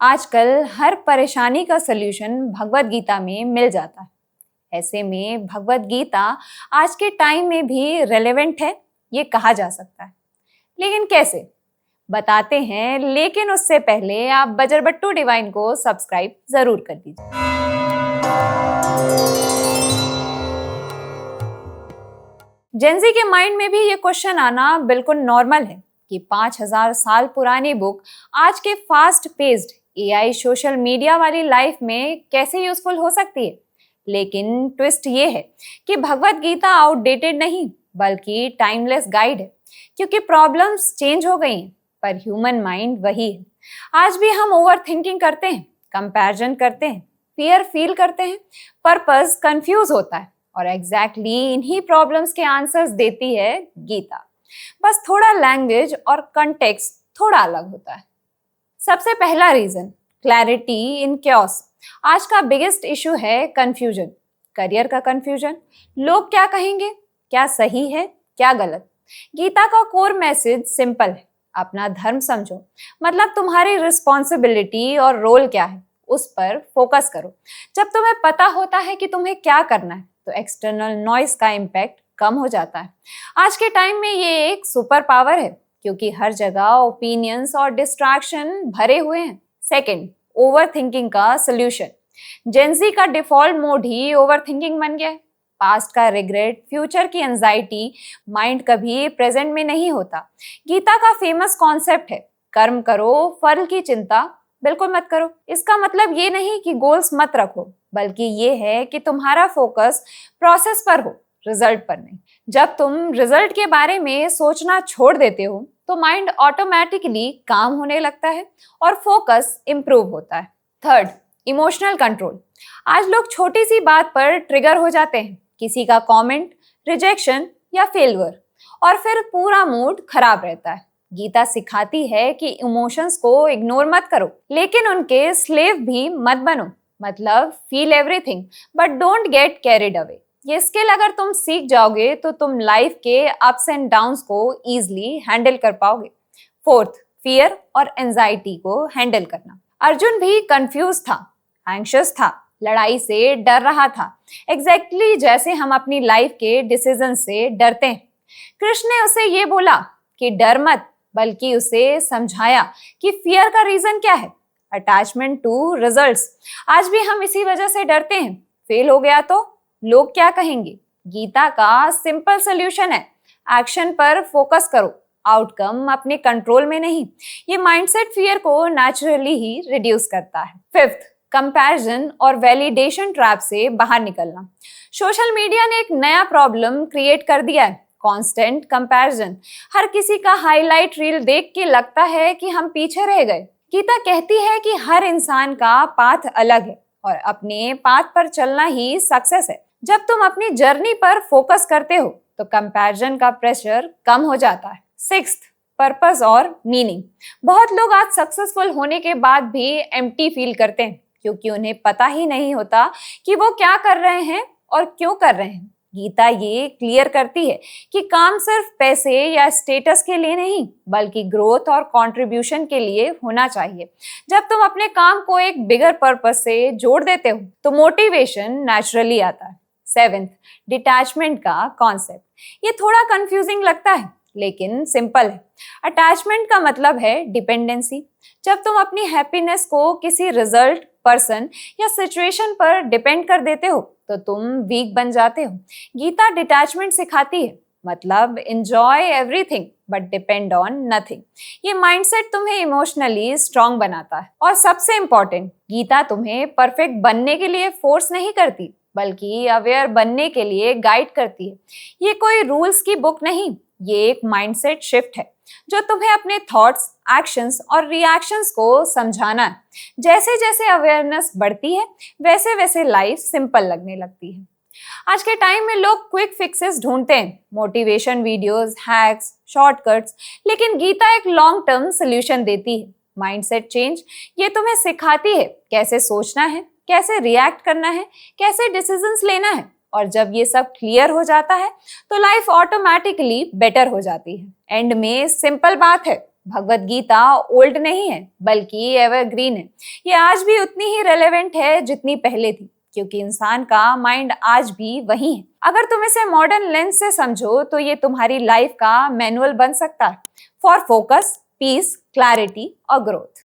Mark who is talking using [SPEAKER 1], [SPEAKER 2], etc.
[SPEAKER 1] आजकल हर परेशानी का सलूशन भगवत गीता में मिल जाता है। ऐसे में भगवत गीता आज के टाइम में भी रेलेवेंट है, ये कहा जा सकता है। लेकिन कैसे, बताते हैं। लेकिन उससे पहले आप बजरबट्टू डिवाइन को सब्सक्राइब जरूर कर दीजिए। जेंजी के माइंड में भी ये क्वेश्चन आना बिल्कुल नॉर्मल है कि 5000 साल पुरानी बुक आज के fast paced AI social media वाली लाइफ में कैसे यूजफुल हो सकती है। लेकिन ट्विस्ट ये है कि भगवत गीता आउटडेटेड नहीं बल्कि टाइमलेस गाइड है, क्योंकि प्रॉब्लम्स चेंज हो गई हैं पर ह्यूमन माइंड वही है। आज भी हम ओवर थिंकिंग करते हैं, कंपैरिजन करते हैं, फियर फील करते हैं, पर्पस कंफ्यूज होता है और एग्जैक्टली इन्हीं प्रॉब्लम्स के आंसर्स देती है गीता। बस थोड़ा लैंग्वेज और कंटेक्स्ट थोड़ा अलग होता है। सबसे पहला रीजन, क्लैरिटी इन chaos। आज का बिगेस्ट इशू है कंफ्यूजन, करियर का कंफ्यूजन, लोग क्या कहेंगे, क्या सही है क्या गलत। गीता का कोर मैसेज सिंपल है, अपना धर्म समझो, मतलब तुम्हारी रिस्पॉन्सिबिलिटी और रोल क्या है उस पर फोकस करो। जब तुम्हें पता होता है कि तुम्हें क्या करना है तो एक्सटर्नल नॉइस का इम्पैक्ट कम हो जाता है। आज के टाइम में ये एक सुपर पावर है, क्योंकि हर जगह ओपिनियंस और डिस्ट्रैक्शन भरे हुए हैं। सेकंड, ओवर थिंकिंग का सोल्यूशन। जेंजी का डिफॉल्ट मोड ही ओवर थिंकिंग बन गया है। पास्ट का रिग्रेट, फ्यूचर की एंजाइटी, माइंड कभी प्रेजेंट में नहीं होता। गीता का फेमस कॉन्सेप्ट है, कर्म करो फल की चिंता बिल्कुल मत करो। इसका मतलब ये नहीं कि गोल्स मत रखो, बल्कि ये है कि तुम्हारा फोकस प्रोसेस पर हो, रिजल्ट पर नहीं। जब तुम रिजल्ट के बारे में सोचना छोड़ देते हो तो माइंड ऑटोमेटिकली काम होने लगता है और फोकस इंप्रूव होता है। Third, emotional control. आज लोग छोटी सी बात पर ट्रिगर हो जाते हैं, किसी का कमेंट, रिजेक्शन या फेलियर, और फिर पूरा मूड खराब रहता है। गीता सिखाती है कि इमोशंस को इग्नोर मत करो, लेकिन उनके स्लेव भी मत बनो। मतलब feel everything but don't get carried away. ये स्किल अगर तुम सीख जाओगे तो तुम लाइफ के अप्स एंड डाउन्स को इजीली हैंडल कर पाओगे। फोर्थ, फियर और एंजाइटी को हैंडल करना। अर्जुन भी कंफ्यूज था, एंग्शियस था, लड़ाई से डर रहा था, एग्जैक्टली जैसे हम अपनी लाइफ के डिसीजन से डरते हैं। कृष्ण ने उसे ये बोला कि डर मत, बल्कि उसे समझाया कि फियर का रीजन क्या है, अटैचमेंट टू रिजल्ट्स। आज भी हम इसी वजह से डरते हैं, फेल हो गया तो लोग क्या कहेंगे। गीता का सिंपल सोल्यूशन है, एक्शन पर फोकस करो, आउटकम अपने कंट्रोल में नहीं। ये माइंडसेट फियर को नेचुरली ही रिड्यूस करता है। फिफ्थ, कंपैरिजन और वैलिडेशन ट्रैप से बाहर निकलना। सोशल मीडिया ने एक नया प्रॉब्लम क्रिएट कर दिया है, कांस्टेंट कंपैरिजन। हर किसी का हाईलाइट रील देख के लगता है कि हम पीछे रह गए। गीता कहती है कि हर इंसान का पाथ अलग है और अपने पाथ पर चलना ही सक्सेस है। जब तुम अपनी जर्नी पर फोकस करते हो तो कंपैरिजन का प्रेशर कम हो जाता है। सिक्स्थ, पर्पस और मीनिंग। बहुत लोग आज सक्सेसफुल होने के बाद भी एम्प्टी फील करते हैं, क्योंकि उन्हें पता ही नहीं होता कि वो क्या कर रहे हैं और क्यों कर रहे हैं। गीता ये क्लियर करती है कि काम सिर्फ पैसे या स्टेटस के लिए नहीं, बल्कि ग्रोथ और कंट्रीब्यूशन के लिए होना चाहिए। जब तुम अपने काम को एक बिगर पर्पस से जोड़ देते हो तो मोटिवेशन नेचुरली आता है। सेवेंथ, डिटैचमेंट का कॉन्सेप्ट। ये थोड़ा कंफ्यूजिंग लगता है लेकिन सिंपल है। अटैचमेंट का मतलब है डिपेंडेंसी। जब तुम अपनी हैप्पीनेस को किसी रिजल्ट, पर्सन या सिचुएशन पर डिपेंड कर देते हो तो तुम वीक बन जाते हो। गीता डिटैचमेंट सिखाती है, मतलब enjoy everything but depend on nothing. ये माइंडसेट तुम्हें इमोशनली स्ट्रांग बनाता है। और सबसे इंपॉर्टेंट, गीता तुम्हें परफेक्ट बनने के लिए फोर्स नहीं करती, बल्कि अवेयर बनने के लिए गाइड करती है। ये कोई रूल्स की बुक नहीं, ये एक माइंडसेट शिफ्ट है जो तुम्हें अपने थॉट्स, एक्शंस और रिएक्शंस को समझाना है। जैसे जैसे अवेयरनेस बढ़ती है वैसे वैसे लाइफ सिंपल लगने लगती है। आज के टाइम में लोग क्विक फिक्सेस ढूंढते हैं, मोटिवेशन वीडियोस, हैक्स, शॉर्टकट्स, लेकिन गीता एक लॉन्ग टर्म सोल्यूशन देती है, माइंडसेट चेंज। ये तुम्हें सिखाती है कैसे सोचना है, कैसे रिएक्ट करना है, कैसे डिसीजंस लेना है। और जब ये सब क्लियर हो जाता है तो लाइफ ऑटोमेटिकली बेटर हो जाती है। एंड में सिंपल बात है, भगवत गीता ओल्ड नहीं है बल्कि एवरग्रीन है। ये आज भी उतनी ही रेलेवेंट है जितनी पहले थी, क्योंकि इंसान का माइंड आज भी वही है। अगर तुम इसे मॉडर्न लेंस से समझो तो ये तुम्हारी लाइफ का मैनुअल बन सकता है फॉर फोकस, पीस, क्लैरिटी और ग्रोथ।